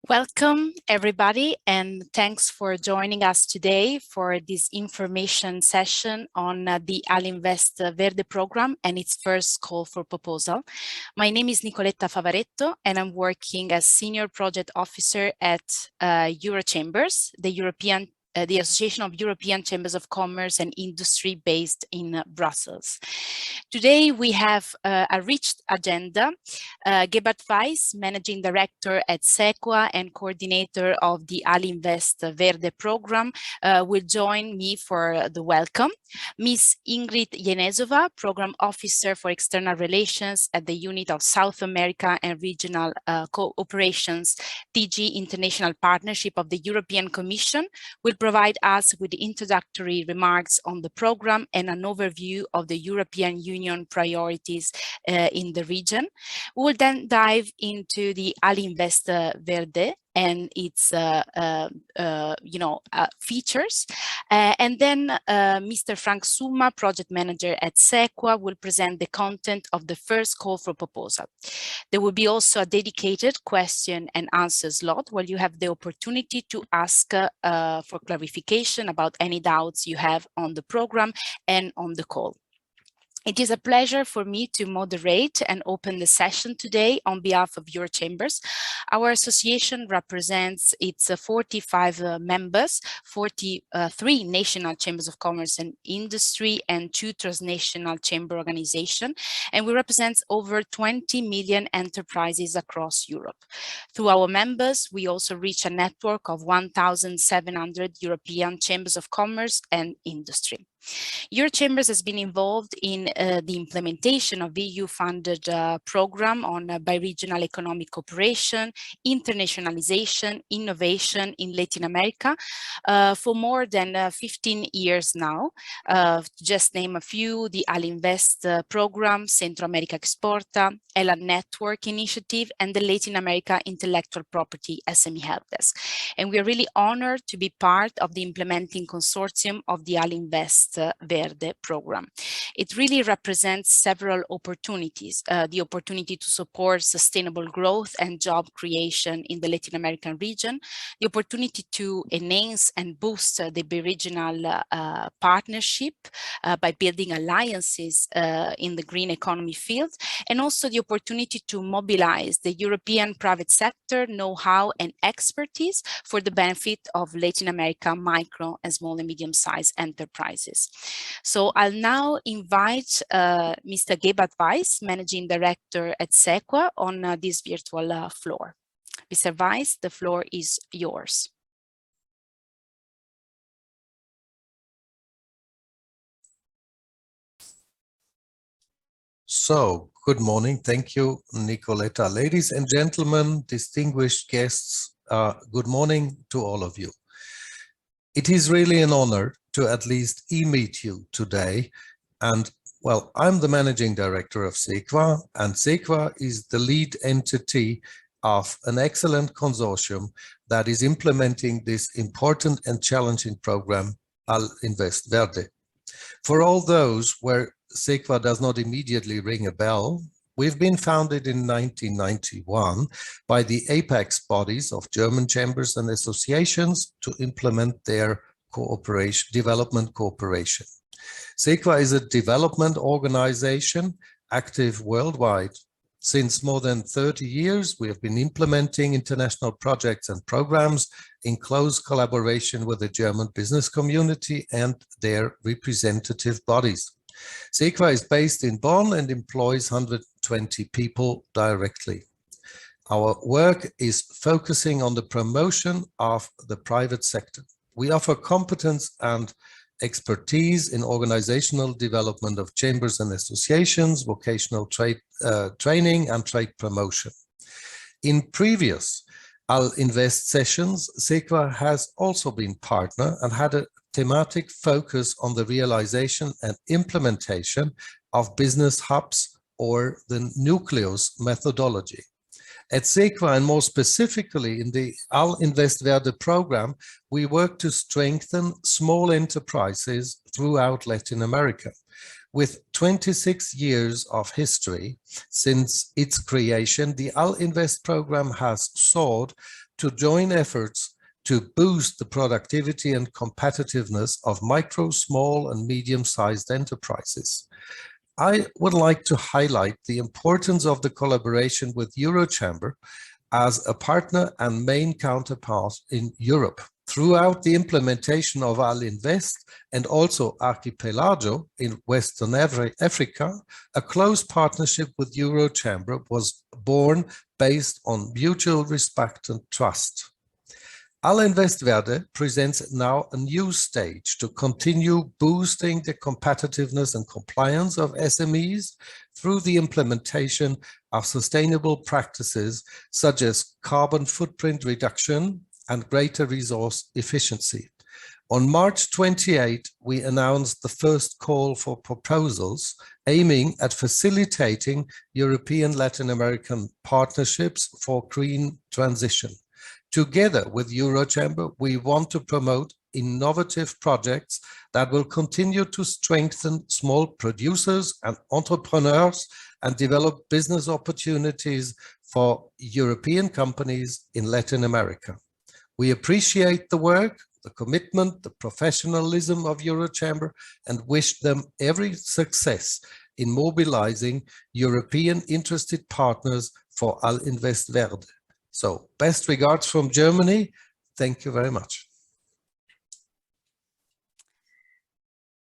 Welcome, everybody, and thanks for joining us today for this information session on the Alinvest Verde program and its first call for proposal. My name is Nicoletta Favaretto, and I'm working as Senior Project Officer at Eurochambers, the Association of European Chambers of Commerce and Industry based in Brussels. Today we have a rich agenda. Gebhard Weiss, Managing Director at SEQA and Coordinator of the Alinvest Verde program, will join me for the welcome. Ms. Ingrid Jenezova, Program Officer for External Relations at the Unit of South America and Regional Cooperations, DG International Partnership of the European Commission, will provide us with introductory remarks on the program and an overview of the European Union priorities in the region. We will then dive into the Alinvest Verde and its features. And then Mr. Frank Summa, Project Manager at SEQA, will present the content of the first call for proposal. There will be also a dedicated question and answer slot where you have the opportunity to ask for clarification about any doubts you have on the program and on the call. It is a pleasure for me to moderate and open the session today on behalf of Eurochambers. Our association represents its 45 members, 43 national chambers of commerce and industry, and 2 transnational chamber organizations, and we represent over 20 million enterprises across Europe. Through our members, we also reach a network of 1,700 European chambers of commerce and industry. Eurochambers has been involved in the implementation of EU-funded program on bi-regional economic cooperation, internationalization, innovation in Latin America for more than 15 years now. To just name a few, the Alinvest program, Centro America Exporta, ELA Network Initiative, and the Latin America Intellectual Property SME Help Desk. And we are really honored to be part of the implementing consortium of the Alinvest Verde program. It really represents several opportunities, the opportunity to support sustainable growth and job creation in the Latin American region, the opportunity to enhance and boost the bi-regional partnership by building alliances in the green economy field, and also the opportunity to mobilize the European private sector know-how and expertise for the benefit of Latin America micro and small and medium-sized enterprises. So I'll now invite Mr. Gebhard Weiss, Managing Director at SEQA, on this virtual floor. Mr. Weiss, the floor is yours. So, good morning. Thank you, Nicoletta. Ladies and gentlemen, distinguished guests, good morning to all of you. It is really an honor to at least meet you today. And well, I'm the Managing Director of SEQA, and SEQA is the lead entity of an excellent consortium that is implementing this important and challenging program, Alinvest Verde. For all those where SEQA does not immediately ring a bell, we've been founded in 1991 by the apex bodies of German chambers and associations to implement their development cooperation. SEQA is a development organization active worldwide. Since more than 30 years, we have been implementing international projects and programs in close collaboration with the German business community and their representative bodies. SEQA is based in Bonn and employs 120 people directly. Our work is focusing on the promotion of the private sector. We offer competence and expertise in organizational development of chambers and associations, vocational training and trade promotion. In previous Alinvest sessions, SEQA has also been partner and had a thematic focus on the realization and implementation of business hubs or the nucleus methodology. At SEQA, and more specifically in the Alinvest Verde program, we work to strengthen small enterprises throughout Latin America. With 26 years of history since its creation, the Alinvest program has sought to join efforts to boost the productivity and competitiveness of micro, small, and medium-sized enterprises. I would like to highlight the importance of the collaboration with Eurochamber as a partner and main counterpart in Europe. Throughout the implementation of Al-Invest and also Archipelago in Western Africa, a close partnership with Eurochamber was born based on mutual respect and trust. Al-Invest Verde presents now a new stage to continue boosting the competitiveness and compliance of SMEs through the implementation of sustainable practices such as carbon footprint reduction and greater resource efficiency. On March 28, we announced the first call for proposals aiming at facilitating European Latin American partnerships for green transition. Together with Eurochamber, we want to promote innovative projects that will continue to strengthen small producers and entrepreneurs and develop business opportunities for European companies in Latin America. We appreciate the work, the commitment, the professionalism of Eurochamber and wish them every success in mobilizing European interested partners for Al-Invest Verde. So, best regards from Germany. Thank you very much.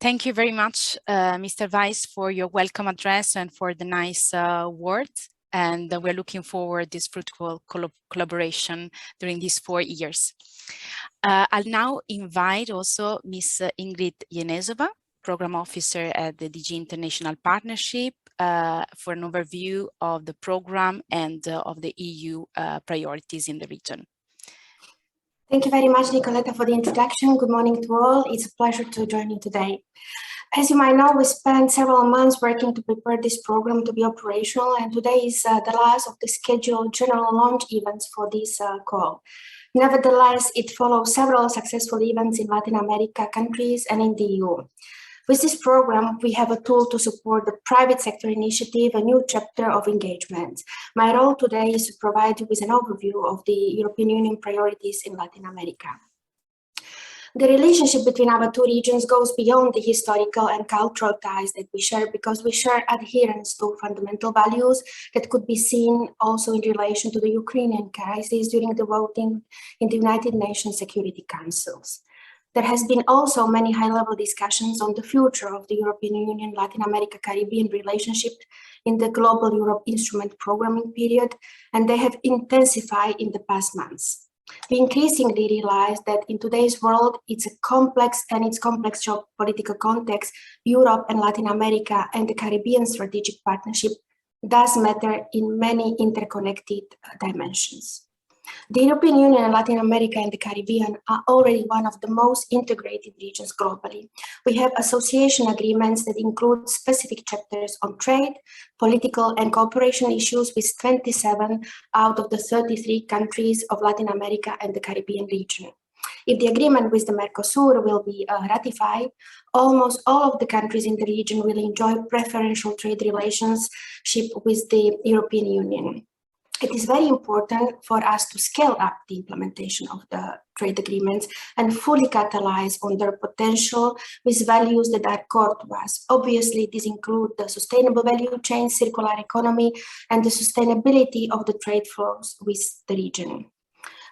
Thank you very much, Mr. Weiss, for your welcome address and for the nice words. And we're looking forward to this fruitful collaboration during these 4 years. I'll now invite also Ms. Ingrid Jenezova, Program Officer at the DG International Partnership, for an overview of the program and of the EU priorities in the region. Thank you very much, Nicoletta, for the introduction. Good morning to all. It's a pleasure to join you today. As you might know, we spent several months working to prepare this program to be operational, and today is the last of the scheduled general launch events for this call. Nevertheless, it follows several successful events in Latin America countries and in the EU. With this program, we have a tool to support the private sector initiative, a new chapter of engagement. My role today is to provide you with an overview of the European Union priorities in Latin America. The relationship between our two regions goes beyond the historical and cultural ties that we share, because we share adherence to fundamental values that could be seen also in relation to the Ukrainian crisis during the voting in the United Nations Security Councils. There has been also many high-level discussions on the future of the European Union Latin America Caribbean relationship in the Global Europe Instrument programming period, and they have intensified in the past months. We increasingly realize that in today's world, it's complex geopolitical context, Europe and Latin America and the Caribbean strategic partnership does matter in many interconnected dimensions. The European Union and Latin America and the Caribbean are already one of the most integrated regions globally. We have association agreements that include specific chapters on trade, political and cooperation issues with 27 out of the 33 countries of Latin America and the Caribbean region. If the agreement with the Mercosur will be ratified, almost all of the countries in the region will enjoy preferential trade relationship with the European Union. It is very important for us to scale up the implementation of the trade agreements and fully capitalize on their potential with values that are core to us. Obviously, these include the sustainable value chain, circular economy, and the sustainability of the trade flows with the region.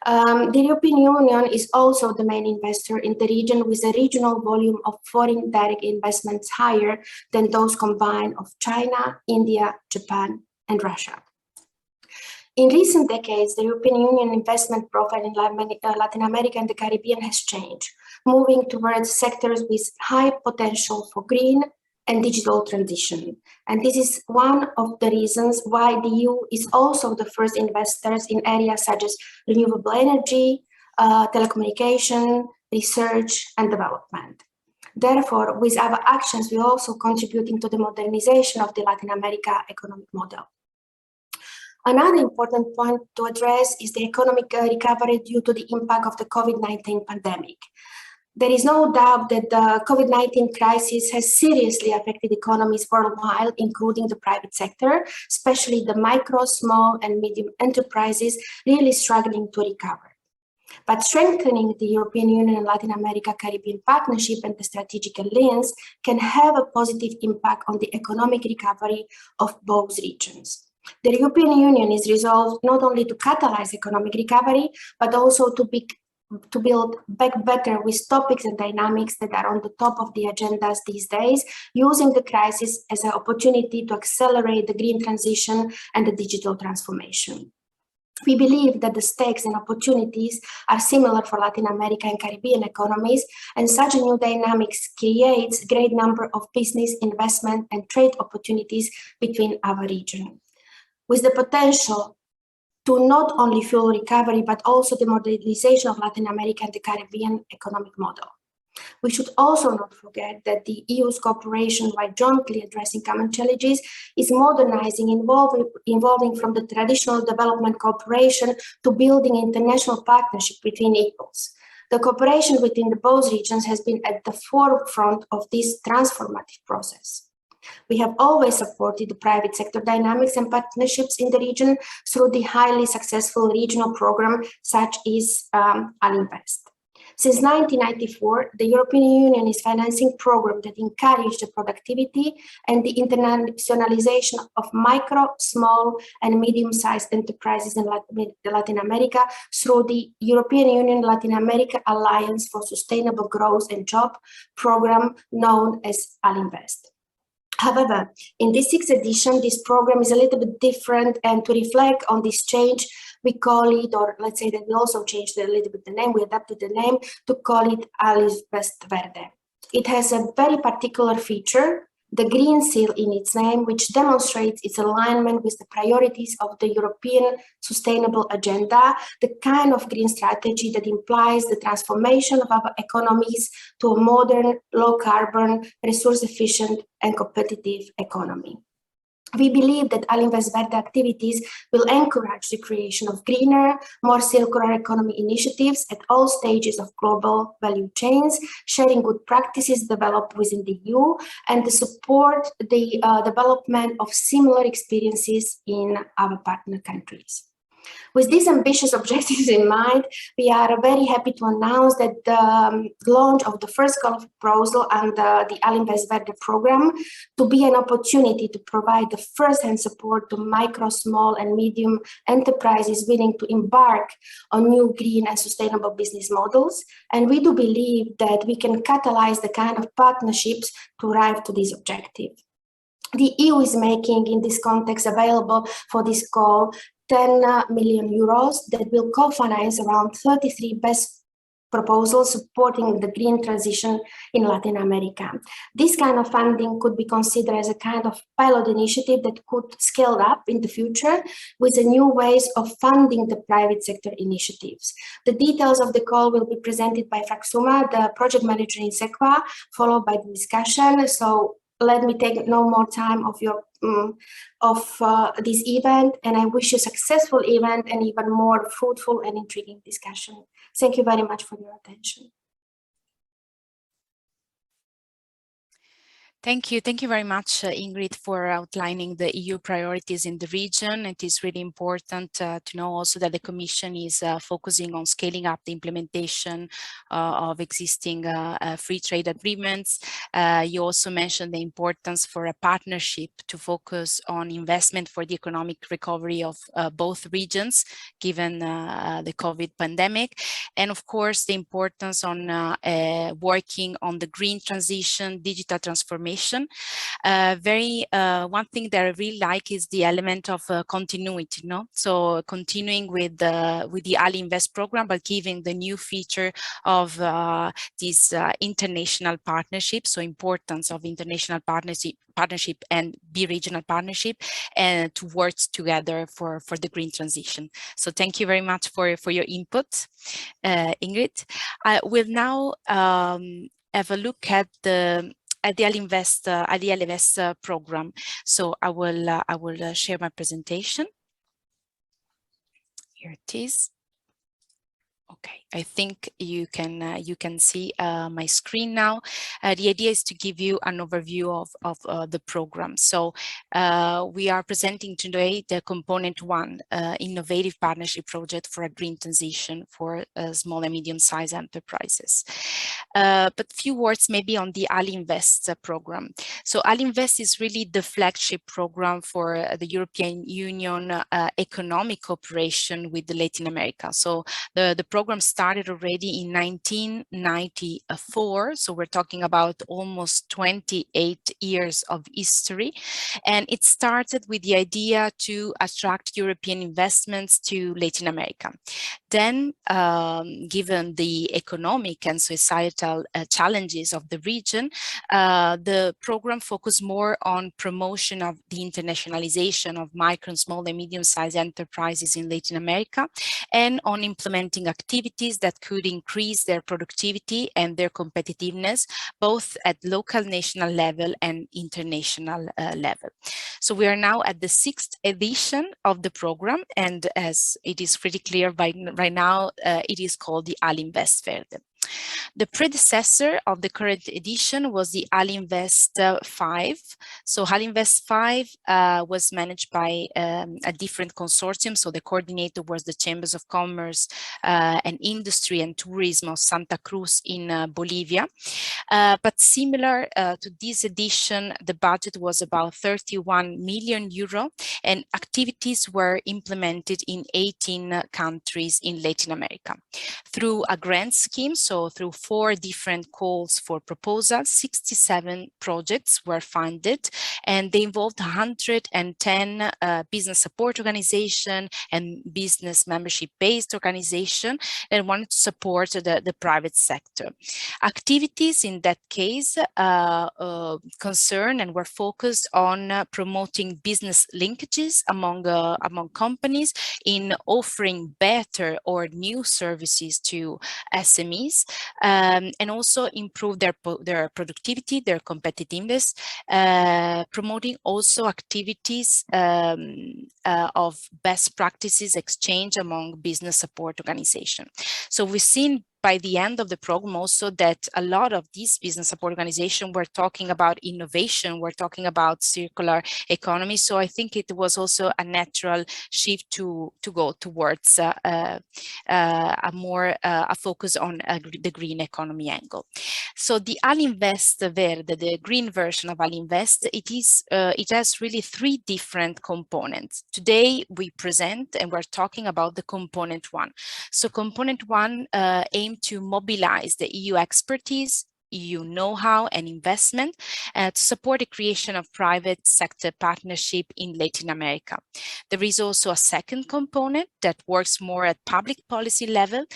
The European Union is also the main investor in the region, with a regional volume of foreign direct investments higher than those combined of China, India, Japan, and Russia. In recent decades, the European Union investment profile in Latin America and the Caribbean has changed, moving towards sectors with high potential for green and digital transition. And this is one of the reasons why the EU is also the first investors in areas such as renewable energy, telecommunication, research, and development. Therefore, with our actions, we are also contributing to the modernization of the Latin America economic model. Another important point to address is the economic recovery due to the impact of the COVID-19 pandemic. There is no doubt that the COVID-19 crisis has seriously affected economies worldwide, including the private sector, especially the micro, small, and medium enterprises really struggling to recover. But strengthening the European Union and Latin America Caribbean partnership and the strategic alliance can have a positive impact on the economic recovery of both regions. The European Union is resolved not only to catalyze economic recovery, but also to build back better with topics and dynamics that are on the top of the agendas these days, using the crisis as an opportunity to accelerate the green transition and the digital transformation. We believe that the stakes and opportunities are similar for Latin America and Caribbean economies, and such a new dynamics creates a great number of business, investment, and trade opportunities between our region, with the potential to not only fuel recovery, but also the modernization of Latin America and the Caribbean economic model. We should also not forget that the EU's cooperation while jointly addressing common challenges is modernizing, evolving from the traditional development cooperation to building international partnership between equals. The cooperation within the both regions has been at the forefront of this transformative process. We have always supported the private sector dynamics and partnerships in the region through the highly successful regional program such as Alinvest. Since 1994, the European Union is financing programs that encourage the productivity and the internationalization of micro, small, and medium-sized enterprises in Latin America through the European Union Latin America Alliance for Sustainable Growth and Job program known as Alinvest. However, in this sixth edition, this program is a little bit different, and to reflect on this change, we call it, or let's say that we also changed a little bit the name, we adapted the name to call it Alinvest Verde. It has a very particular feature, the green seal in its name, which demonstrates its alignment with the priorities of the European Sustainable Agenda, the kind of green strategy that implies the transformation of our economies to a modern, low-carbon, resource-efficient, and competitive economy. We believe that Alinvest Verde activities will encourage the creation of greener, more circular economy initiatives at all stages of global value chains, sharing good practices developed within the EU, and to support the development of similar experiences in our partner countries. With these ambitious objectives in mind, we are very happy to announce that the launch of the first call of proposal under the Alinvest Verde program to be an opportunity to provide the first-hand support to micro, small, and medium enterprises willing to embark on new green and sustainable business models. And we do believe that we can catalyze the kind of partnerships to arrive to this objective. The EU is making, in this context, available for this call 10 million euros that will co-finance around 33 best proposals supporting the green transition in Latin America. This kind of funding could be considered as a kind of pilot initiative that could scale up in the future with the new ways of funding the private sector initiatives. The details of the call will be presented by Frank Suma, the project manager in SEQA, followed by the discussion. So let me take no more time of your this event, and I wish you a successful event and even more fruitful and intriguing discussion. Thank you very much for your attention. Thank you. Thank you very much, Ingrid, for outlining the EU priorities in the region. It is really important to know also that the Commission is focusing on scaling up the implementation of existing free trade agreements. You also mentioned the importance for a partnership to focus on investment for the economic recovery of both regions, given the COVID pandemic. And of course, the importance on working on the green transition, digital transformation. One thing that I really like is the element of continuity, no? So continuing with the Alinvest program, but giving the new feature of this international partnership, so importance of international partnership and bi-regional partnership, and to work together for the green transition. So thank you very much for your input, Ingrid. I will now have a look at the Alinvest program. So I will share my presentation. Here it is. Okay, I think you can see my screen now. The idea is to give you an overview of the program. So we are presenting today the component 1, innovative partnership project for a green transition for small and medium-sized enterprises. But few words maybe on the Alinvest program. So Alinvest is really the flagship program for the European Union economic cooperation with Latin America. So the program started already in 1994, so we're talking about almost 28 years of history, and it started with the idea to attract European investments to Latin America. Then, given the economic and societal challenges of the region, the program focused more on promotion of the internationalization of micro, small and medium-sized enterprises in Latin America, and on implementing activities that could increase their productivity and their competitiveness, both at local, national level and international level. So we are now at the 6th edition of the program, and as it is pretty clear right now, it is called the Alinvest Verde. The predecessor of the current edition was the Alinvest 5. So Alinvest 5 was managed by a different consortium. So the coordinator was the Chambers of Commerce and Industry and Tourism of Santa Cruz in Bolivia. But similar to this edition, the budget was about 31 million euro, and activities were implemented in 18 countries in Latin America. Through a grant scheme, so through 4 different calls for proposals, 67 projects were funded, and they involved 110 business support organizations and business membership-based organizations that wanted to support the private sector. Activities in that case concern and were focused on promoting business linkages among companies, in offering better or new services to SMEs, and also improve their productivity, their competitiveness, promoting also activities of best practices exchange among business support organizations. So we've seen by the end of the program also that a lot of these business support organizations were talking about innovation, we're talking about circular economy. So I think it was also a natural shift to go towards a focus on the green economy angle. So the Alinvest Verde, the green version of Alinvest, it has really 3 different components. Today we present and we're talking about the component 1. So component 1 aims to mobilize the EU expertise, EU know-how and investment to support the creation of private sector partnership in Latin America. There is also a second component that works more at public policy level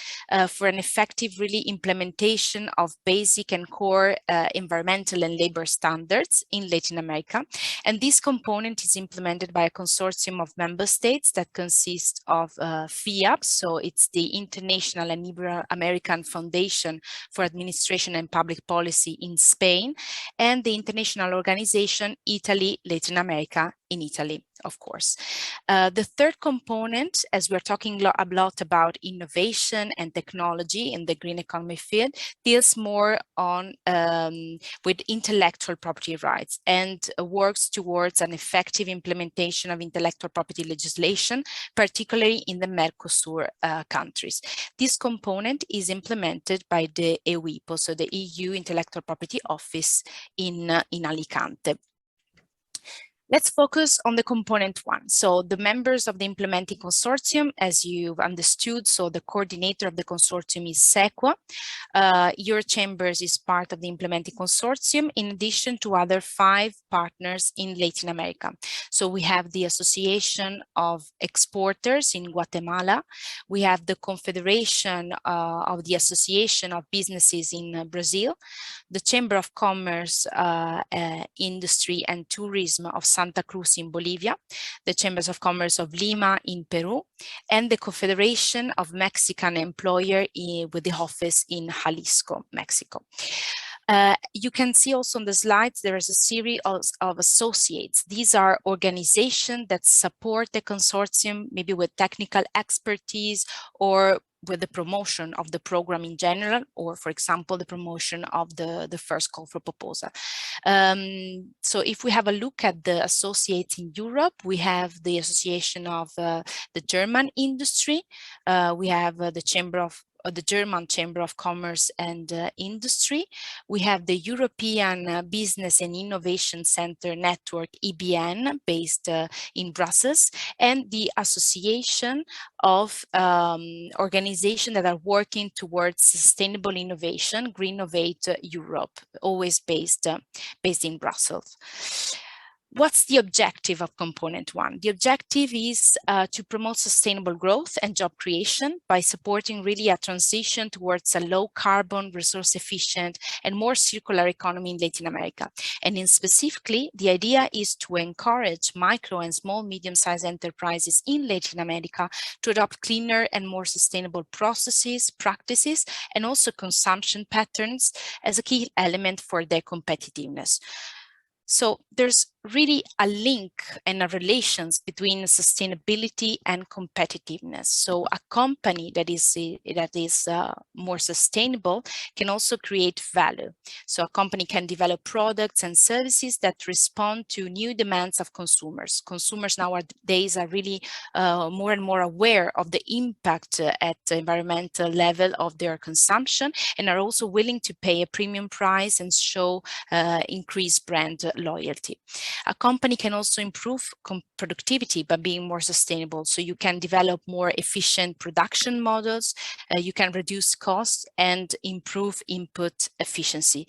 for an effective really implementation of basic and core environmental and labor standards in Latin America. And this component is implemented by a consortium of member states that consists of FIAP, so it's the International and Ibero-American Foundation for Administration and Public Policy in Spain, and the international organization Italy, Latin America in Italy, of course. The third component, as we're talking a lot about innovation and technology in the green economy field, deals more on with intellectual property rights and works towards an effective implementation of intellectual property legislation, particularly in the Mercosur countries. This component is implemented by the EUIPO, so the EU Intellectual Property Office in Alicante. Let's focus on the component 1. So the members of the implementing consortium, as you've understood, so the coordinator of the consortium is SEQUA. Your chambers is part of the implementing consortium, in addition to other 5 partners in Latin America. So we have the Association of Exporters in Guatemala. We have the Confederation of the Association of Businesses in Brazil, the Chamber of Commerce, Industry and Tourism of Santa Cruz in Bolivia, the Chambers of Commerce of Lima in Peru, and the Confederation of Mexican Employers with the office in Jalisco, Mexico. You can see also on the slides, there is a series of associates. These are organizations that support the consortium, maybe with technical expertise or with the promotion of the program in general, or for example, the promotion of the first call for proposal. So if we have a look at the associates in Europe, we have the Association of the German Industry, we have the German Chamber of Commerce and Industry. We have the European Business and Innovation Center Network, EBN, based in Brussels, and the Association of organizations that are working towards sustainable innovation, Greennovate Europe, always based in Brussels. What's the objective of component one? The objective is to promote sustainable growth and job creation by supporting really a transition towards a low carbon, resource efficient, and more circular economy in Latin America. And in specifically, the idea is to encourage micro and small, medium-sized enterprises in Latin America to adopt cleaner and more sustainable processes, practices, and also consumption patterns as a key element for their competitiveness. So there's really a link and a relations between sustainability and competitiveness. So a company that is more sustainable can also create value. So a company can develop products and services that respond to new demands of consumers. Consumers nowadays are really more and more aware of the impact at the environmental level of their consumption, and are also willing to pay a premium price and show increased brand loyalty. A company can also improve productivity by being more sustainable. So you can develop more efficient production models, you can reduce costs and improve input efficiency.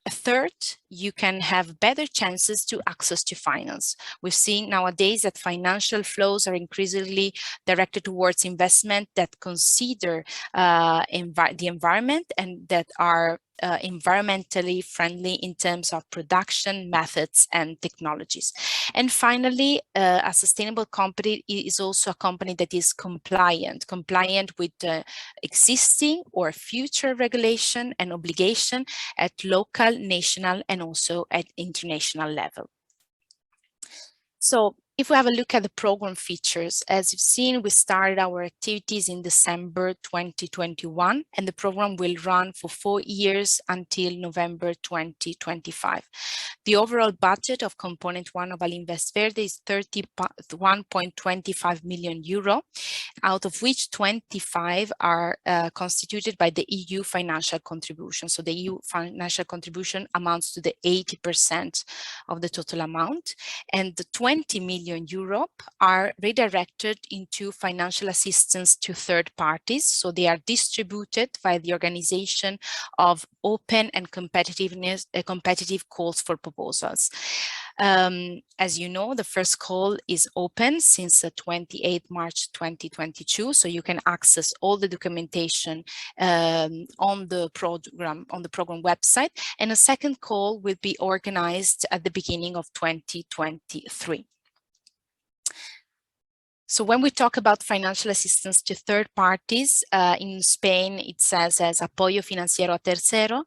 Third, you can have better chances to access to finance. We've seen nowadays that financial flows are increasingly directed towards investment that consider the environment and that are environmentally friendly in terms of production methods and technologies. And finally, a sustainable company is also a company that is compliant with existing or future regulation and obligation at local, national, and also at international level. So if we have a look at the program features, as you've seen, we started our activities in December 2021, and the program will run for 4 years until November 2025. The overall budget of component one of Alinvest Verde is 31.25 million euro, out of which 25 are constituted by the EU financial contribution. So the EU financial contribution amounts to the 80% of the total amount, and the 20 million euro are redirected into financial assistance to third parties. So they are distributed by the organization of open and competitive calls for proposals. As you know, the first call is open since the 28th March 2022, so you can access all the documentation on the program website, and a second call will be organized at the beginning of 2023. So when we talk about financial assistance to third parties, in Spain, it says as apoyo financiero a tercero.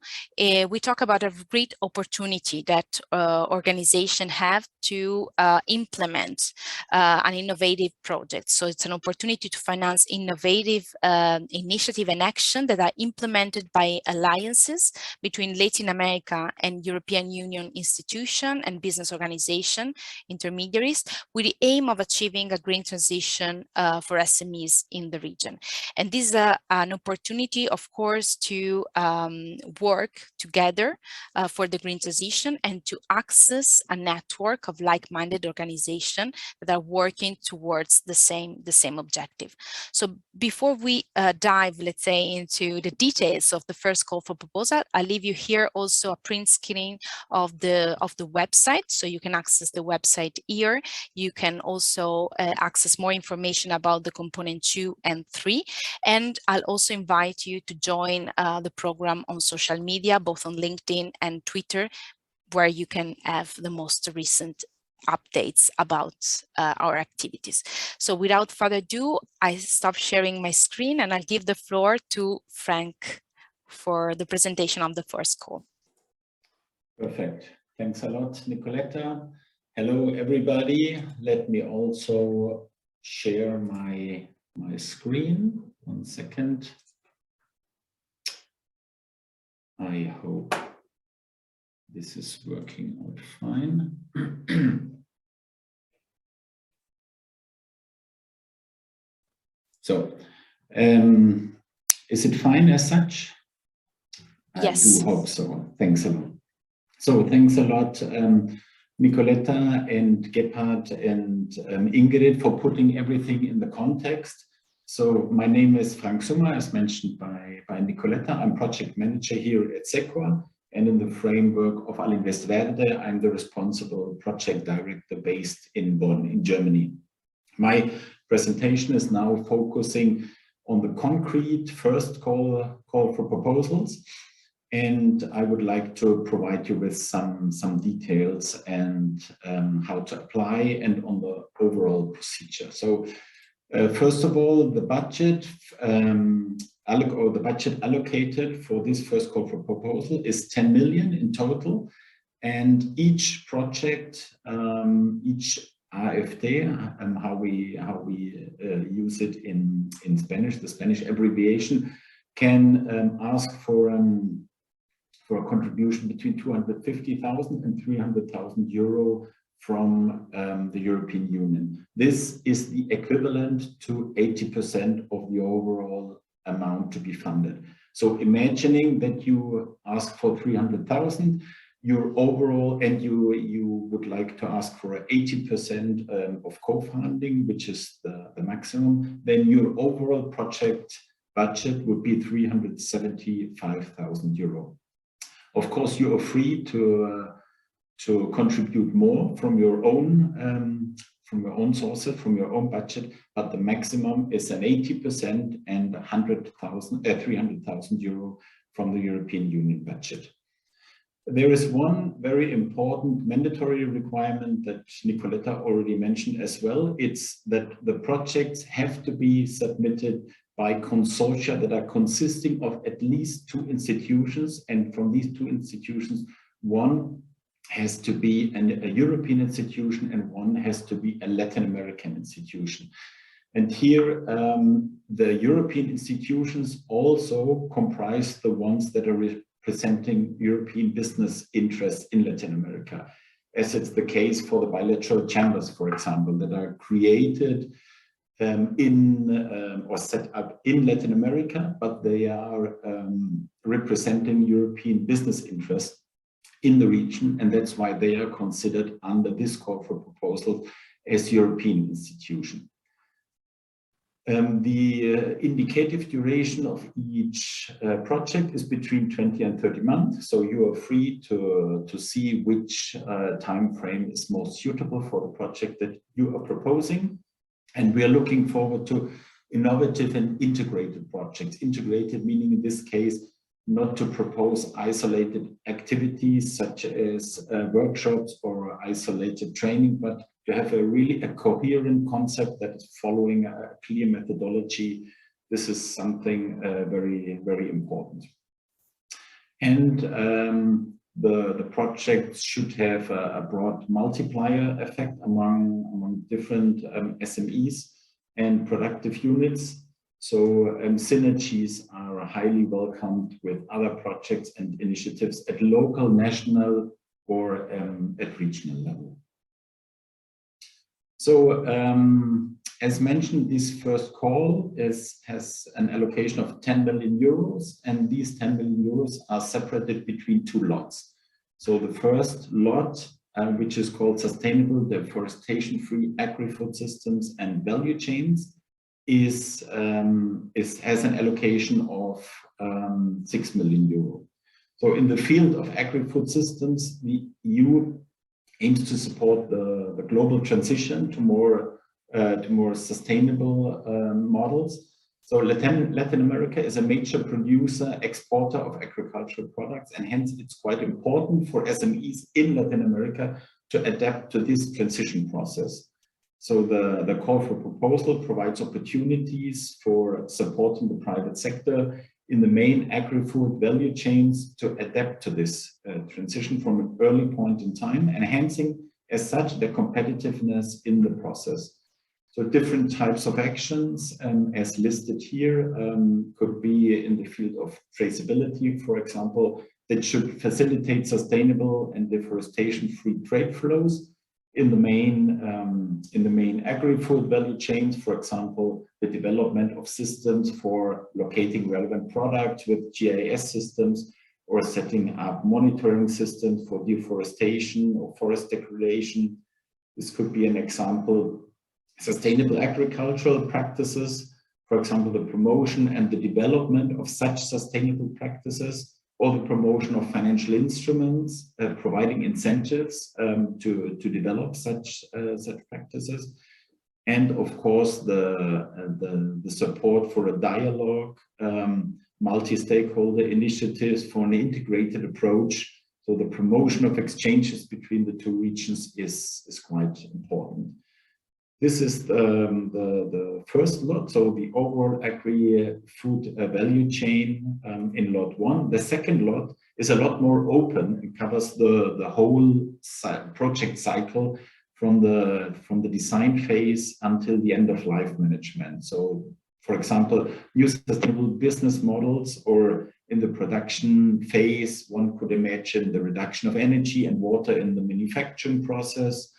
We talk about a great opportunity that organizations have to implement an innovative project. So it's an opportunity to finance innovative initiative and action that are implemented by alliances between Latin America and European Union institution and business organization intermediaries, with the aim of achieving a green transition for SMEs in the region. And this is an opportunity, of course, to work together for the green transition and to access a network of like-minded organizations that are working towards the same objective. So before we dive, let's say, into the details of the first call for proposal, I'll leave you here also a print screen of the website, so you can access the website here. You can also access more information about the component 2 and 3. And I'll also invite you to join the program on social media, both on LinkedIn and Twitter, where you can have the most recent updates about our activities. So without further ado, I stop sharing my screen and I'll give the floor to Frank for the presentation of the first call. Perfect. Thanks a lot, Nicoletta. Hello, everybody. Let me also share my screen. 1 second. I hope this is working out fine. So, is it fine as such? Yes. I do hope so. Thanks a lot. So, thanks a lot, Nicoletta and Gebhard and Ingrid, for putting everything in the context. So my name is Frank Summer, as mentioned by Nicoletta. I'm project manager here at SEQUA, and in the framework of Allinvest Verde, I'm the responsible project director based in Bonn, in Germany. My presentation is now focusing on the concrete first call for proposals, and I would like to provide you with some details and how to apply and on the overall procedure. So first of all, the budget allocated for this first call for proposal is 10 million in total, and each project, each AFD, how we use it in Spanish, the Spanish abbreviation, can ask for a contribution between 250,000 and 300,000 euro from the European Union. This is the equivalent to 80% of the overall amount to be funded. So imagining that you ask for 300,000, your overall, and you would like to ask for 80% of co-funding, which is the maximum, then your overall project budget would be 375,000 euro. Of course, you are free to contribute more from your own sources, from your own budget, but the maximum is an 80% and 300,000 euro from the European Union budget. There is one very important mandatory requirement that Nicoletta already mentioned as well. It's that the projects have to be submitted by consortia that are consisting of at least 2 institutions, and from these 2 institutions, one has to be a European institution and one has to be a Latin American institution. And here, the European institutions also comprise the ones that are representing European business interests in Latin America, as it's the case for the bilateral chambers, for example, that are created or set up in Latin America, but they are representing European business interests in the region, and that's why they are considered under this call for proposal as European institution. The indicative duration of each project is between 20 and 30 months, so you are free to see which time frame is most suitable for the project that you are proposing. And we are looking forward to innovative and integrated projects. Integrated meaning in this case, not to propose isolated activities such as workshops or isolated training, but to have a coherent concept that is following a clear methodology. This is something very, very important. And the project should have a broad multiplier effect among different SMEs and productive units. So synergies are highly welcomed with other projects and initiatives at local, national, or at regional level. So as mentioned, this first call has an allocation of 10 million euros, and these 10 million euros are separated between 2 lots. So the first lot, which is called Sustainable Deforestation-Free Agri-Food Systems and Value Chains, has an allocation of 6 million euro. So in the field of agri-food systems, the EU aims to support the global transition to more sustainable models. So Latin America is a major producer, exporter of agricultural products, and hence it's quite important for SMEs in Latin America to adapt to this transition process. So the call for proposal provides opportunities for supporting the private sector in the main agri-food value chains to adapt to this transition from an early point in time, enhancing as such the competitiveness in the process. So different types of actions, as listed here, could be in the field of traceability, for example, that should facilitate sustainable and deforestation-free trade flows in the main agri-food value chains, for example, the development of systems for locating relevant products with GIS systems, or setting up monitoring systems for deforestation or forest degradation. This could be an example. Sustainable agricultural practices, for example, the promotion and the development of such sustainable practices, or the promotion of financial instruments, providing incentives to develop such practices. And of course, the support for a dialogue, multi-stakeholder initiatives for an integrated approach. So the promotion of exchanges between the two regions is quite important. This is the first lot, so the overall agri-food value chain in lot 1. The second lot is a lot more open and covers the whole project cycle from the design phase until the end of life management. So, for example, new sustainable business models, or in the production phase, one could imagine the reduction of energy and water in the manufacturing process.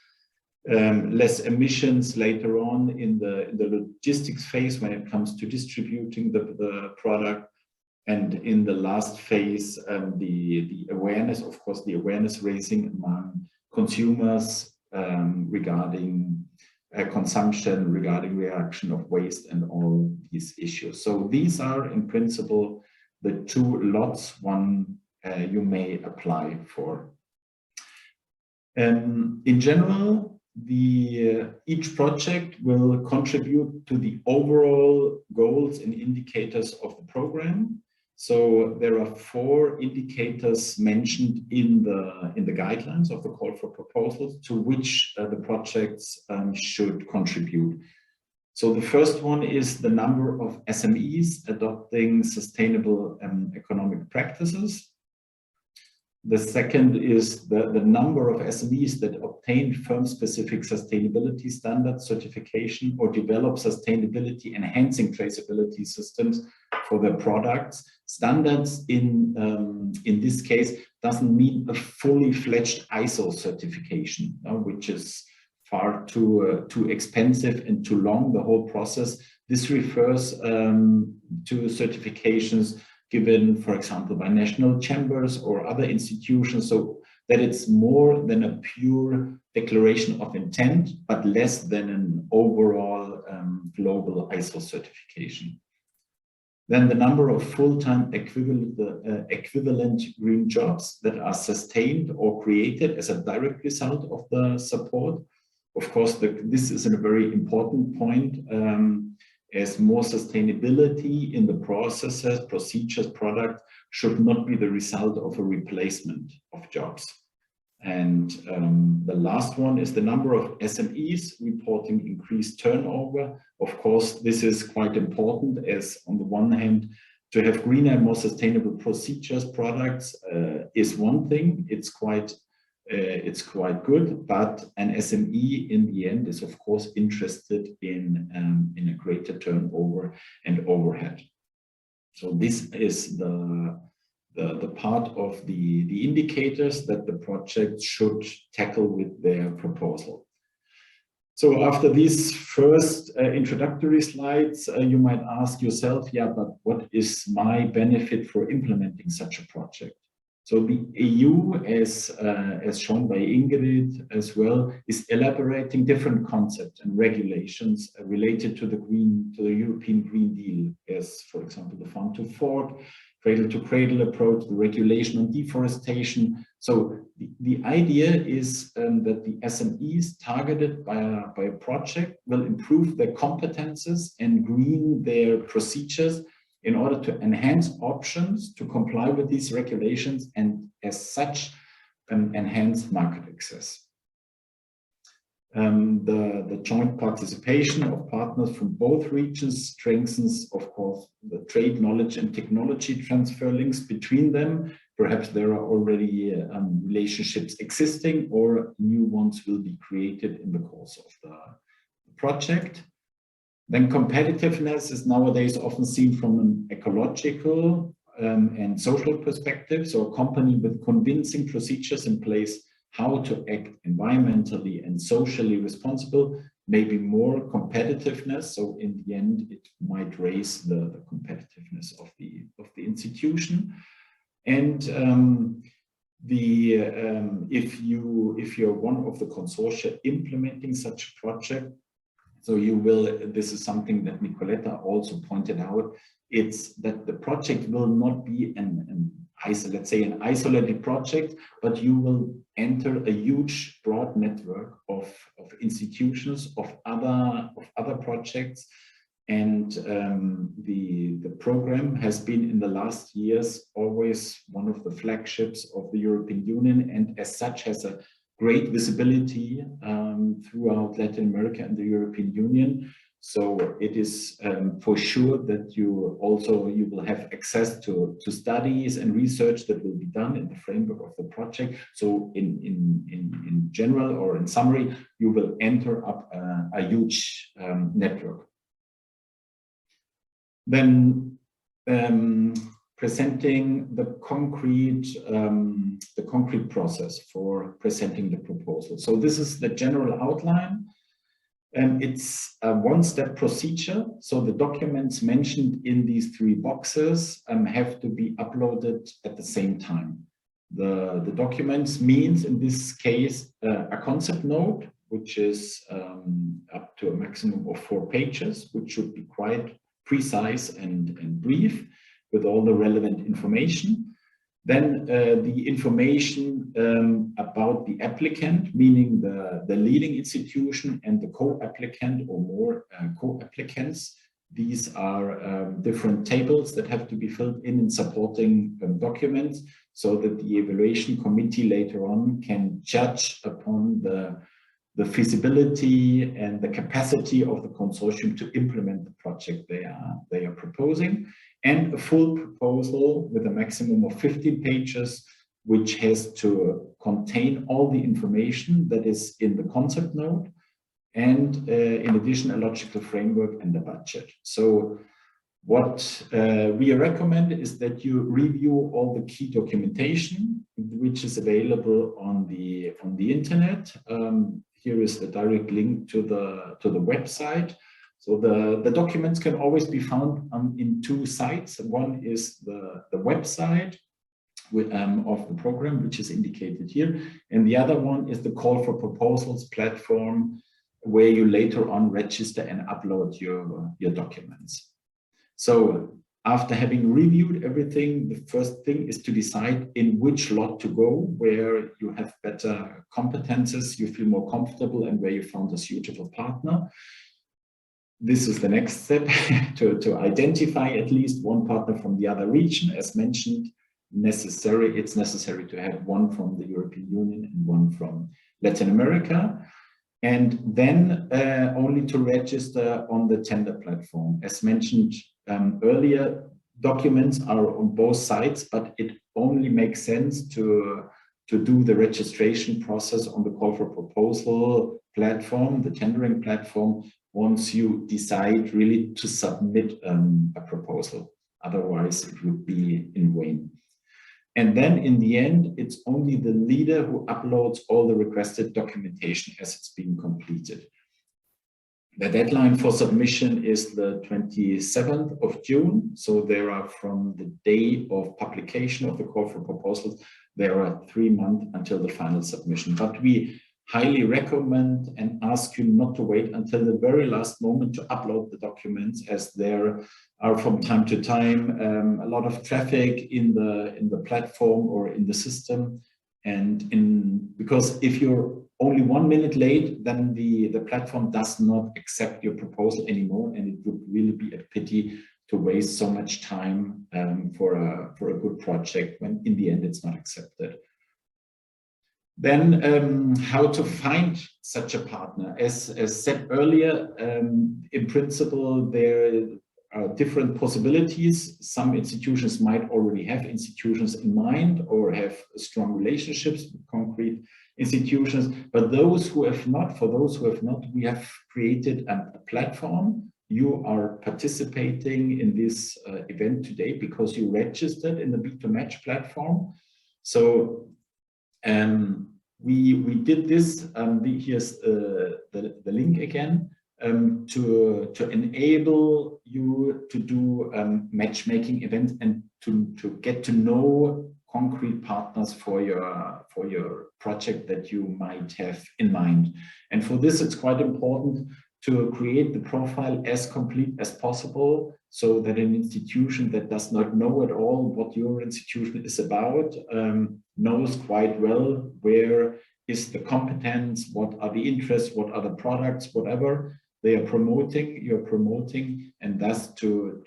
Less emissions later on in the logistics phase when it comes to distributing the product, and in the last phase, the awareness, of course, the awareness raising among consumers regarding consumption, regarding reduction of waste, and all these issues. So these are in principle the two lots you may apply for. In general, each project will contribute to the overall goals and indicators of the program. So there are 4 indicators mentioned in the guidelines of the call for proposals to which the projects should contribute. So the first one is the number of SMEs adopting sustainable economic practices. The second is the number of SMEs that obtain firm-specific sustainability standard certification or develop sustainability enhancing traceability systems for their products. Standards in this case doesn't mean a fully fledged ISO certification, which is far too expensive and too long, the whole process. This refers to certifications given, for example, by national chambers or other institutions, so that it's more than a pure declaration of intent, but less than an overall global ISO certification. Then the number of full-time equivalent green jobs that are sustained or created as a direct result of the support. Of course, this is a very important point, as more sustainability in the processes, procedures, products should not be the result of a replacement of jobs. And the last one is the number of SMEs reporting increased turnover. Of course, this is quite important, as on the one hand, to have greener and more sustainable procedures, products is one thing. It's quite good, but an SME in the end is of course interested in a greater turnover and overhead. So this is the part of the indicators that the project should tackle with their proposal. So after these first introductory slides, you might ask yourself, yeah, but what is my benefit for implementing such a project? So the EU, as shown by Ingrid as well, is elaborating different concepts and regulations related to the European Green Deal, as for example, the farm to fork, cradle to cradle approach, the regulation on deforestation. So the idea is that the SMEs targeted by a project will improve their competences and green their procedures in order to enhance options to comply with these regulations, and as such enhance market access. The joint participation of partners from both regions strengthens, of course, trade knowledge and technology transfer links between them. Perhaps there are already relationships existing, or new ones will be created in the course of the project. Then competitiveness is nowadays often seen from an ecological and social perspective. So a company with convincing procedures in place how to act environmentally and socially responsible, maybe more competitiveness. So in the end, it might raise the competitiveness of the institution. And if you're one of the consortia implementing such a project, so you will, this is something that Nicoletta also pointed out, it's that the project will not be let's say an isolated project, but you will enter a huge broad network of institutions, of other projects. And the program has been in the last years always one of the flagships of the European Union, and as such has a great visibility throughout Latin America and the European Union. So it is for sure that you will have access to studies and research that will be done in the framework of the project. So in general, or in summary, you will enter up a huge network. Then presenting the concrete process for presenting the proposal. So this is the general outline. It's a one-step procedure. So the documents mentioned in these three boxes have to be uploaded at the same time. The documents means in this case a concept note, which is up to a maximum of 4 pages, which should be quite precise and brief with all the relevant information. Then the information about the applicant, meaning the leading institution and the co-applicant or more co-applicants. These are different tables that have to be filled in supporting documents, so that the evaluation committee later on can judge upon the feasibility and the capacity of the consortium to implement the project they are proposing. And a full proposal with a maximum of 15 pages, which has to contain all the information that is in the concept note, and in addition, a logical framework and a budget. So what we recommend is that you review all the key documentation, which is available on the internet. Here is the direct link to the website. So the documents can always be found in 2 sites. One is the website of the program, which is indicated here. And the other one is the call for proposals platform, where you later on register and upload your documents. So after having reviewed everything, the first thing is to decide in which lot to go, where you have better competences, you feel more comfortable, and where you found a suitable partner. This is the next step, to identify at least one partner from the other region. As mentioned, it's necessary to have one from the European Union and one from Latin America. And then only to register on the tender platform. As mentioned earlier, documents are on both sides, but it only makes sense to do the registration process on the call for proposal platform, the tendering platform, once you decide really to submit a proposal. Otherwise, it would be in vain. And then in the end, it's only the leader who uploads all the requested documentation as it's being completed. The deadline for submission is the 27th of June. So there are, from the day of publication of the call for proposals, there are 3 months until the final submission. But we highly recommend and ask you not to wait until the very last moment to upload the documents, as there are from time to time a lot of traffic in the platform or in the system. And because if you're only 1 minute late, then the platform does not accept your proposal anymore, and it would really be a pity to waste so much time for a good project when in the end it's not accepted. Then how to find such a partner. As said earlier, in principle, different possibilities. Some institutions might already have institutions in mind or have strong relationships with concrete institutions, but those who have not, for those who have not, we have created a platform. You are participating in this event today because you registered in the Beat2Match platform. So we did this, here's the link again, to enable you to do matchmaking events and to get to know concrete partners for your project that you might have in mind. And for this, it's quite important to create the profile as complete as possible, so that an institution that does not know at all what your institution is about knows quite well where is the competence, what are the interests, what are the products, whatever they are promoting, you're promoting, and thus to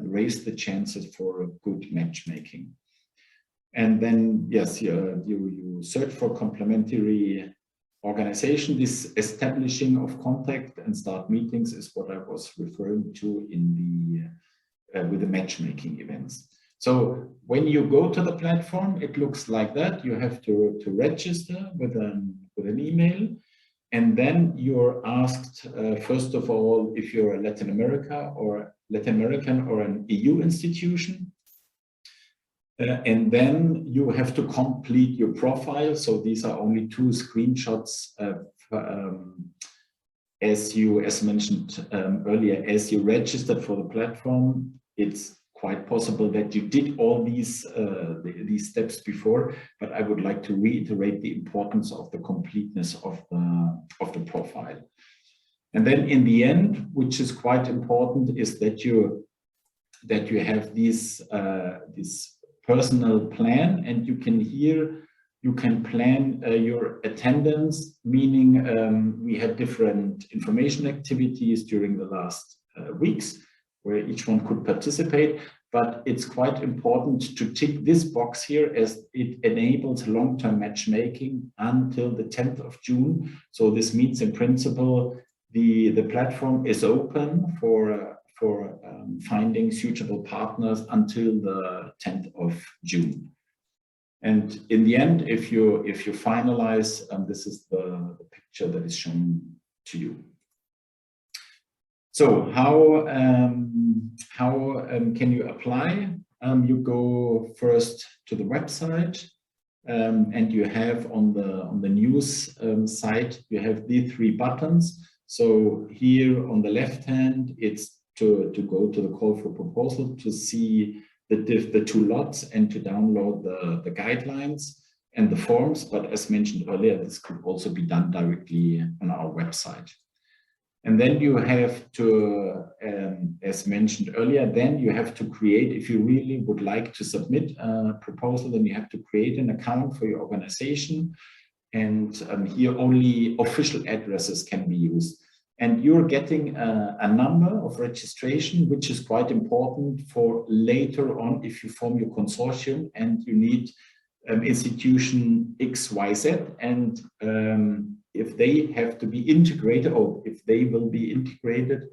raise the chances for a good matchmaking. And then, yes, you search for complementary organization. This establishing of contact and start meetings is what I was referring to in the with the matchmaking events. So when you go to the platform, it looks like that. You have to register with an email, and then you're asked first of all if you're a Latin American or an EU institution. And then you have to complete your profile. So these are only 2 screenshots as mentioned earlier, as you registered for the platform. It's quite possible that you did all these steps before, but I would like to reiterate the importance of the completeness of the profile. And then in the end, which is quite important, is that you have this personal plan, and you can plan your attendance, meaning we had different information activities during the last weeks where each one could participate, but it's quite important to tick this box here as it enables long-term matchmaking until the 10th of June. So this means in principle the platform is open for finding suitable partners until the 10th of June. And in the end, if you finalize, this is the picture that is shown to you. So how can you apply? You go first to the website, and you have on the news site, you have the 3 buttons. So here on the left hand, it's to go to the call for proposal to see the 2 lots and to download the guidelines and the forms. But as mentioned earlier, this could also be done directly on our website. And then you have to, as mentioned earlier, then you have to create, if you really would like to submit a proposal, then you have to create an account for your organization. And here only official addresses can be used. And you're getting a number of registration, which is quite important for later on if you form your consortium and you need institution XYZ, and if they have to be integrated, or if they will be integrated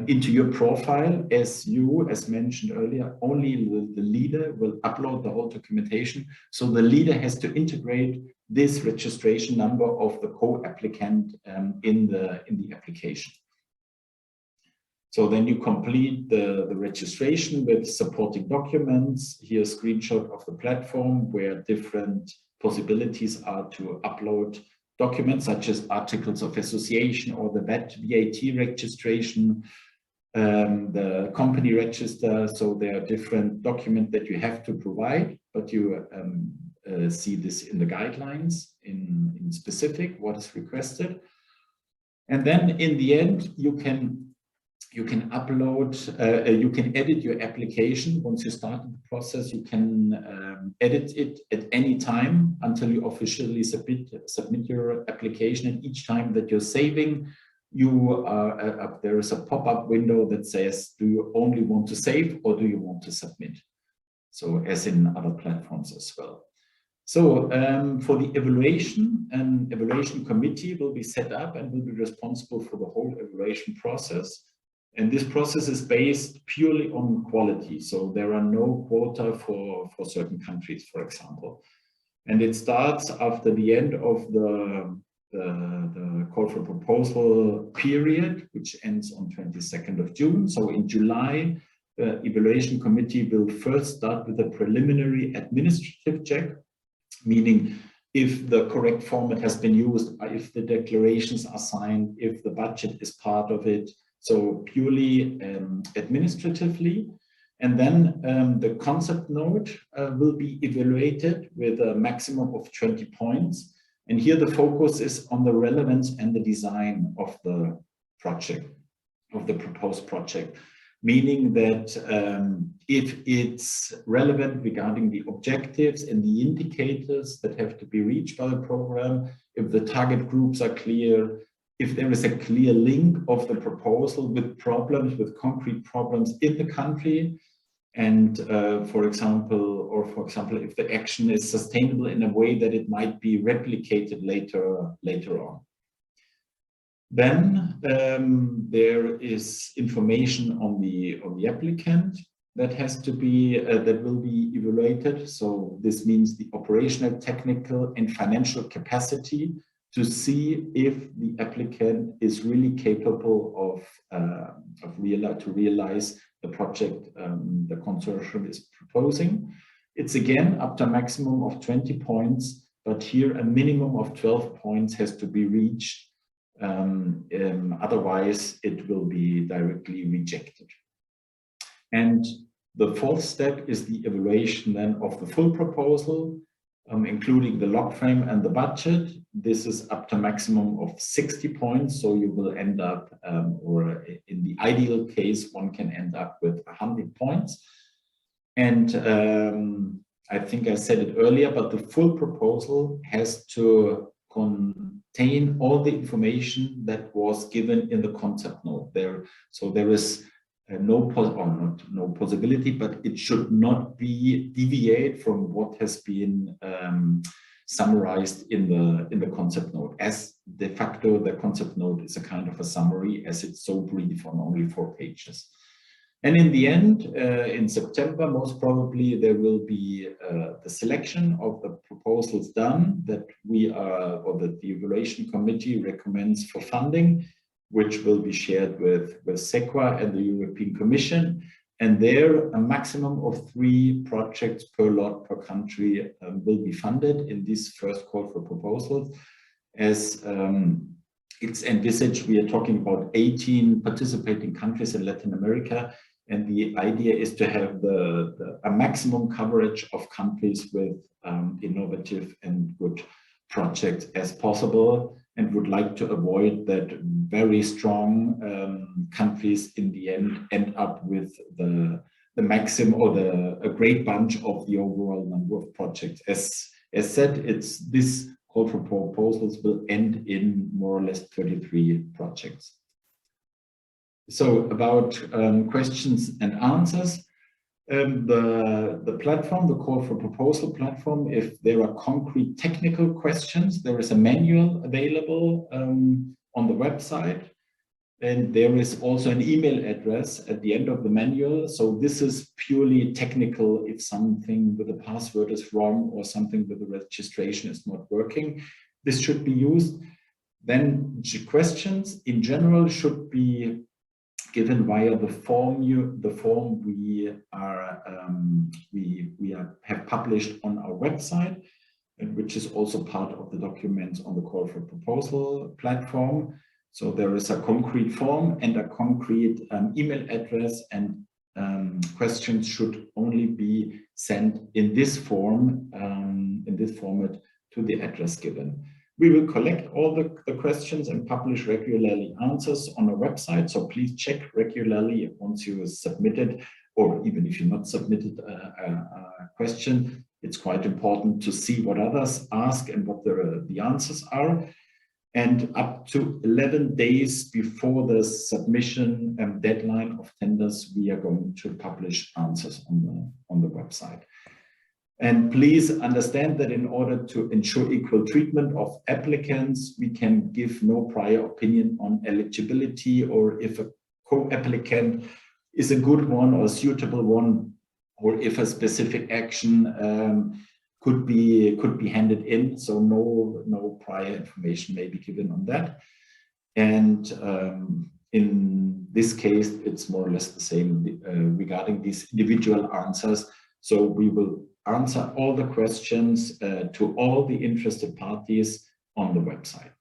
into your profile, as mentioned earlier, only the leader will upload the whole documentation. So the leader has to integrate this registration number of the co-applicant in the application. So then you complete the registration with supporting documents. Here a screenshot of the platform where different possibilities are to upload documents such as articles of association or the VAT registration, the company register. So there are different documents that you have to provide, but you see this in the guidelines in specific what is requested. And then in the end, you can upload, you can edit your application. Once you start the process, you can edit it at any time until you officially submit your application. And each time that you're saving, there is a pop-up window that says, do you only want to save or do you want to submit? So as in other platforms as well. So for the evaluation, an evaluation committee will be set up and will be responsible for the whole evaluation process. And this process is based purely on quality. So there are no quota for certain countries, for example. And it starts after the end of the call for proposal period, which ends on 22nd of June. So in July, the evaluation committee will first start with a preliminary administrative check, meaning if the correct format has been used, if the declarations are signed, if the budget is part of it. So purely administratively. And then the concept note will be evaluated with a maximum of 20 points. And here the focus is on the relevance and the design of the project, of the proposed project. Meaning that if it's relevant regarding the objectives and the indicators that have to be reached by the program, if the target groups are clear, if there is a clear link of the proposal with problems, with concrete problems in the country, and for example, if the action is sustainable in a way that it might be replicated later on. Then there is information on the applicant that has to be that will be evaluated. So this means the operational, technical, and financial capacity to see if the applicant is really capable to realize the project the consortium is proposing. It's again up to a maximum of 20 points, but here a minimum of 12 points has to be reached. Otherwise, it will be directly rejected. And the fourth step is the evaluation then of the full proposal, including the log frame and the budget. This is up to a maximum of 60 points. So you will end up, or in the ideal case, one can end up with 100 points. And I think I said it earlier, but the full proposal has to contain all the information that was given in the concept note there. So there is no possibility, but it should not be deviate from what has been summarized in the concept note. As de facto, the concept note is a kind of a summary, as it's so brief on only 4 pages. And in the end, in September, most probably there will be the selection of the proposals done that we are, or that the evaluation committee recommends for funding, which will be shared with SEQA and the European Commission. And there, a maximum of 3 projects per lot per country will be funded in this first call for proposals. As it's envisaged, we are talking about 18 participating countries in Latin America. And the idea is to have a maximum coverage of countries with innovative and good projects as possible, and would like to avoid that very strong countries in the end up with the maximum or a great bunch of the overall number of projects. As said, this call for proposals will end in more or less 33 projects. So about questions and answers. The platform, the call for proposal platform, if there are concrete technical questions, there is a manual available on the website. And there is also an email address at the end of the manual. So this is purely technical. If something with the password is wrong or something with the registration is not working, this should be used. Then questions in general should be given via the form we have published on our website, and which is also part of the documents on the call for proposal platform. So there is a concrete form and a concrete email address, and questions should only be sent in this form, in this format, to the address given. We will collect all the questions and publish regularly answers on our website. So please check regularly once you submitted, or even if you not submitted a question. It's quite important to see what others ask and what the answers are. And up to 11 days before the submission deadline of tenders, we are going to publish answers on the website. And please understand that in order to ensure equal treatment of applicants, we can give no prior opinion on eligibility, or if a co-applicant is a good one or suitable one, or if a specific action could be handed in. So no prior information may be given on that. And in this case, it's more or less the same regarding these individual answers. So we will answer all the questions to all the interested parties on the website.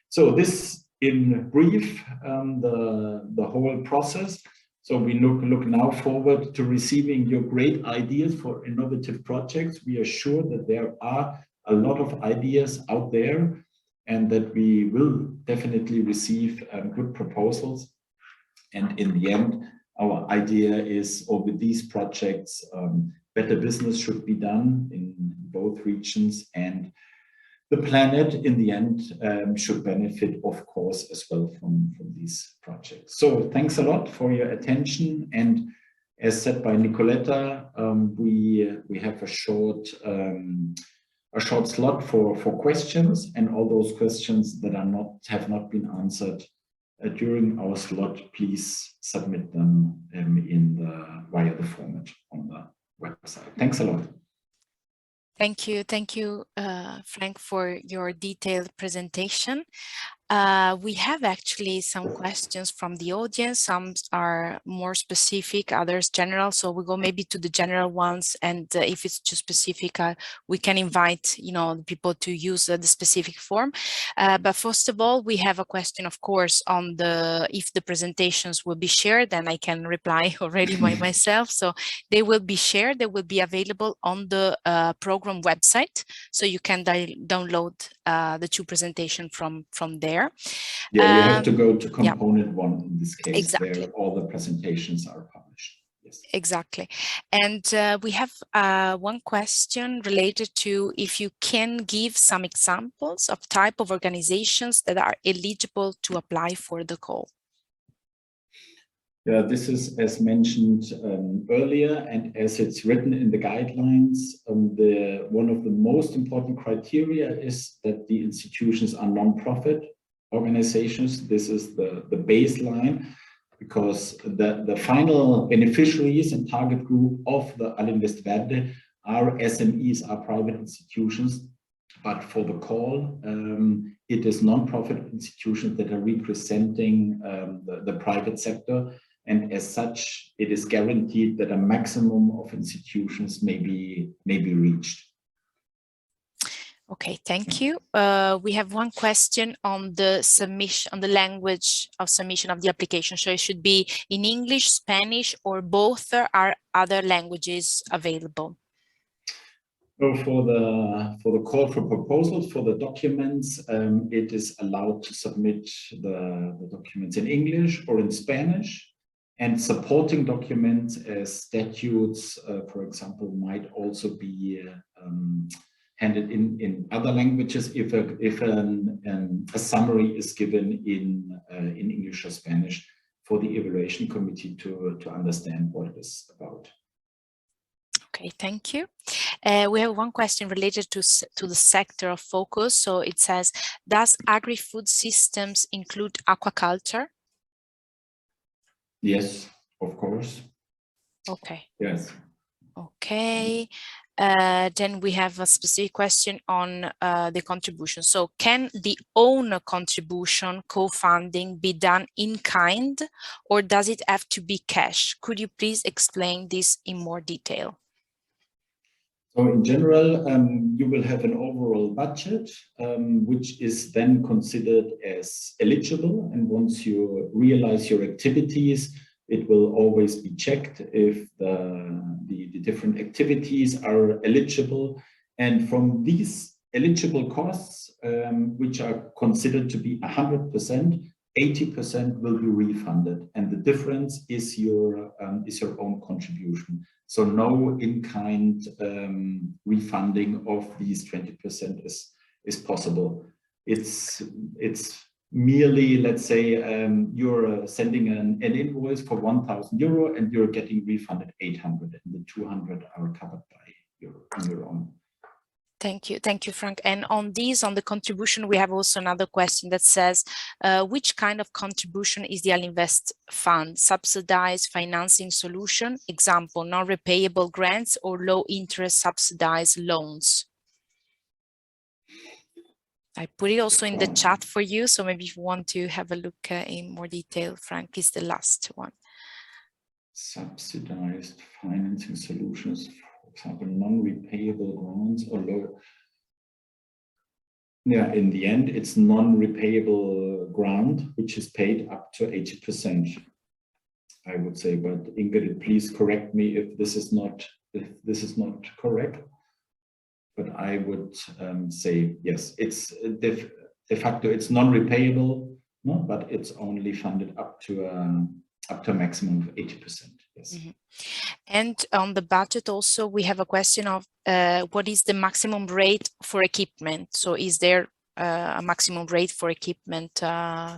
So this, in brief, the whole process. So we look now forward to receiving your great ideas for innovative projects. We are sure that there are a lot of ideas out there, and that we will definitely receive good proposals. And in the end, our idea is, or with these projects, better business should be done in both regions, and the planet in the end should benefit, of course, as well from these projects. So thanks a lot for your attention. And as said by Nicoletta, we have a short slot for questions, and all those questions that have not been answered during our slot, please submit them via the format on the website. Thanks a lot. Thank you, Frank, for your detailed presentation. We have actually some questions from the audience. Some are more specific, others general. So we go maybe to the general ones, and if it's too specific, we can invite people to use the specific form. But first of all, we have a question, of course, on if the presentations will be shared, and I can reply already myself. So they will be shared. They will be available on the program website, so you can download the two presentations from there. Yeah, you have to go to component one in this case, exactly, where all the presentations are published. Yes. Exactly. And we have one question related to if you can give some examples of type of organizations that are eligible to apply for the call. Yeah, this is as mentioned earlier, and as it's written in the guidelines, one of the most important criteria is that the institutions are non-profit organizations. This is the baseline, because the final beneficiaries and target group of the Allinvest Verde are SMEs, are private institutions. But for the call, it is non-profit institutions that are representing the private sector. And as such, it is guaranteed that a maximum of institutions may be reached. Okay, thank you. We have one question on the submission, on the language of submission of the application. So it should be in English, Spanish, or both. Are other languages available? So for the call for proposals, for the documents, it is allowed to submit the documents in English or in Spanish. And supporting documents as statutes, for example, might also be handed in other languages if a summary is given in English or Spanish for the evaluation committee to understand what it is about. Okay, thank you. We have one question related to the sector of focus. So it says, does agri-food systems include aquaculture? Yes, of course. Okay. Yes. Okay. Then we have a specific question on the contribution. So can the owner contribution co-funding be done in kind, or does it have to be cash? Could you please explain this in more detail? So in general, you will have an overall budget, which is then considered as eligible. And once you realize your activities, it will always be checked if the different activities are eligible. And from these eligible costs, which are considered to be 100%, 80% will be refunded. And the difference is your own contribution. So no in-kind refunding of these 20% is possible. It's merely, let's say, you're sending an invoice for 1,000 euro and you're getting refunded 800, and the 200 are covered by your own. Thank you, Frank. And on the contribution, we have also another question that says, which kind of contribution is the Alinvest Fund? Subsidized financing solution, example, non-repayable grants or low-interest subsidized loans? I put it also in the chat for you, so maybe if you want to have a look in more detail, Frank is the last one. Subsidized financing solutions, for example, non-repayable grants or low. Yeah, in the end, it's non-repayable grant, which is paid up to 80%, I would say. But Ingrid, please correct me if this is not correct. But I would say yes, it's de facto it's non-repayable, no, but it's only funded up to a maximum of 80%. Yes. Mm-hmm. And on the budget also, we have a question of what is the maximum rate for equipment? So is there a maximum rate for equipment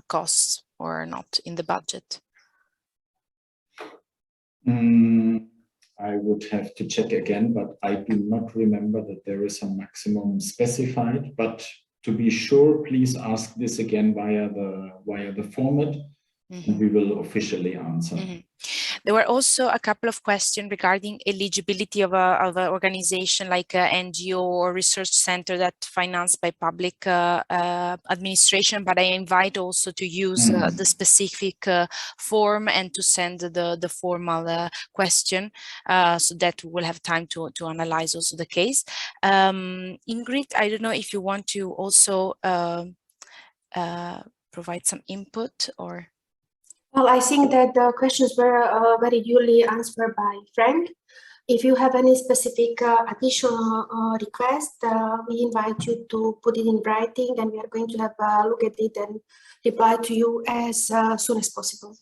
costs or not in the budget? I would have to check again, but I do not remember that there is a maximum specified. But to be sure, please ask this again via the format, and we will officially answer. There were also a couple of questions regarding eligibility of an organization like an NGO or research center that financed by public administration, but I invite also to use the specific form and to send the formal question so that we'll have time to analyze also the case. Ingrid, I don't know if you want to also provide some input or... Well, I think that the questions were very duly answered by Frank. If you have any specific additional request, we invite you to put it in writing, and we are going to have a look at it and reply to you as soon as possible.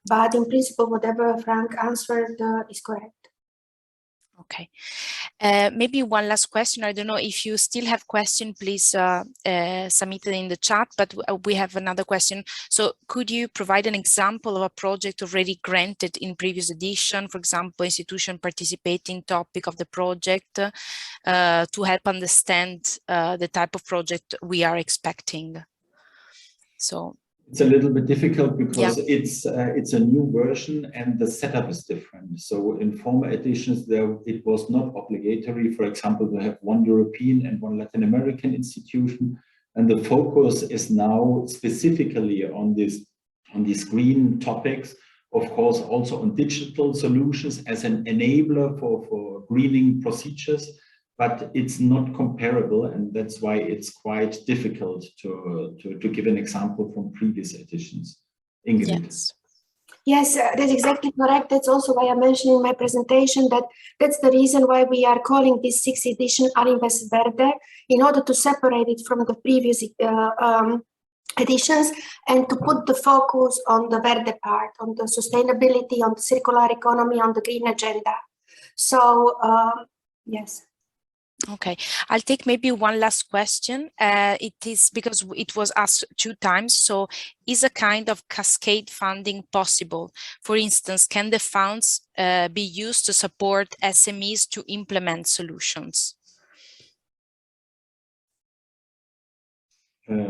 But in principle, whatever Frank answered is correct. Okay. Maybe one last question. I don't know if you still have question, please submit it in the chat, but we have another question. So could you provide an example of a project already granted in previous edition, for example, institution participating topic of the project to help understand the type of project we are expecting? So it's a little bit difficult because it's a new version and the setup is different. So in former editions, it was not obligatory, for example, to have one European and one Latin American institution. And the focus is now specifically on these green topics, of course, also on digital solutions as an enabler for greening procedures. But it's not comparable, and that's why it's quite difficult to give an example from previous editions. Ingrid. Yes, that's exactly correct. That's also why I mentioned in my presentation that that's the reason why we are calling this 6th edition Alinvest Verde, in order to separate it from the previous editions and to put the focus on the Verde part, on the sustainability, on the circular economy, on the green agenda. So, yes. Okay, I'll take maybe one last question. It is because it was asked 2 times. So is a kind of cascade funding possible? For instance, can the funds be used to support SMEs to implement solutions? Let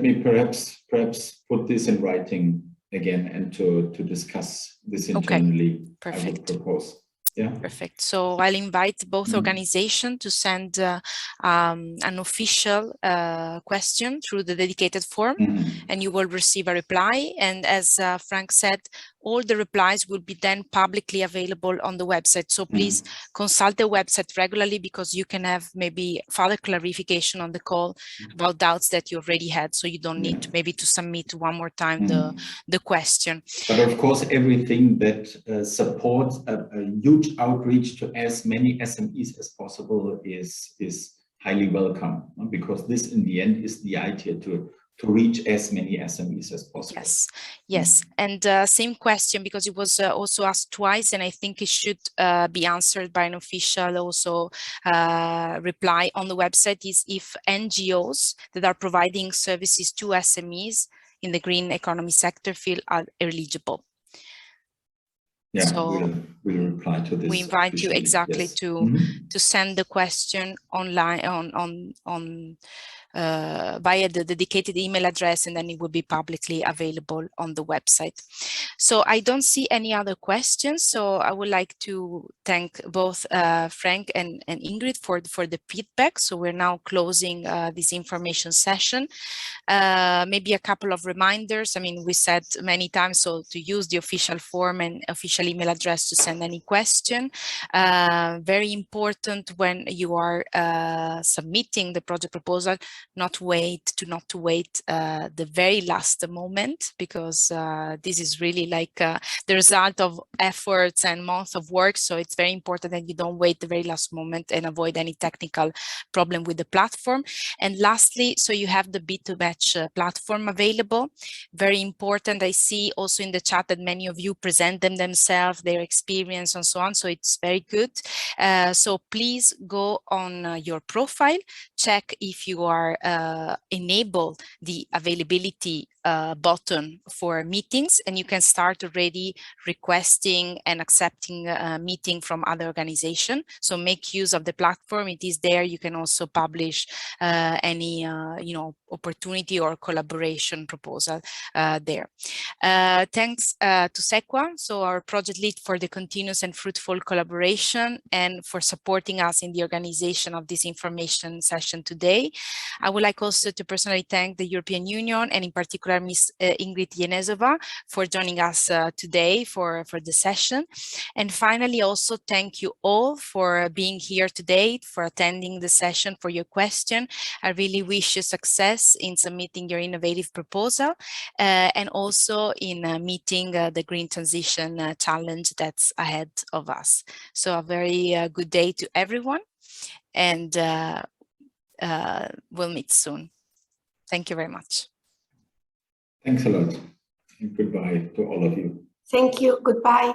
me perhaps put this in writing again and to discuss this internally. Okay, perfect. I would propose. Yeah. Perfect. So I'll invite both organizations to send an official question through the dedicated form, and you will receive a reply. And as Frank said, all the replies will be then publicly available on the website. So please consult the website regularly, because you can have maybe further clarification on the call about doubts that you already had. So you don't need maybe to submit one more time the question. But of course, everything that supports a huge outreach to as many SMEs as possible is highly welcome, because this in the end is the idea to reach as many SMEs as possible. Yes. And same question, because it was also asked twice, and I think it should be answered by an official also reply on the website, is if NGOs that are providing services to SMEs in the green economy sector feel are eligible. Yeah, so we'll reply to this. We invite you exactly yes. to send the question online via the dedicated email address, and then it will be publicly available on the website. So I don't see any other questions. So I would like to thank both Frank and Ingrid for the feedback. So we're now closing this information session. Maybe a couple of reminders. I mean, we said many times, so to use the official form and official email address to send any question. Very important when you are submitting the project proposal, not to wait the very last moment, because this is really like the result of efforts and months of work. So it's very important that you don't wait the very last moment and avoid any technical problem with the platform. And lastly, so you have the Bit2Match platform available. Very important. I see also in the chat that many of you present themselves, their experience and so on. So it's very good. So please go on your profile, check if you are enable the availability button for meetings, and you can start already requesting and accepting a meeting from other organizations. So make use of the platform. It is there. You can also publish any opportunity or collaboration proposal there. Thanks to Sequa, so our project lead, for the continuous and fruitful collaboration and for supporting us in the organization of this information session today. I would like also to personally thank the European Union, and in particular Ms. Ingrid Jenezova, for joining us today for the session. And finally, also thank you all for being here today, for attending the session, for your question. I really wish you success in submitting your innovative proposal and also in meeting the Green Transition Challenge that's ahead of us. So a very good day to everyone, and we'll meet soon. Thank you very much. Thanks a lot, and goodbye to all of you. Thank you. Goodbye.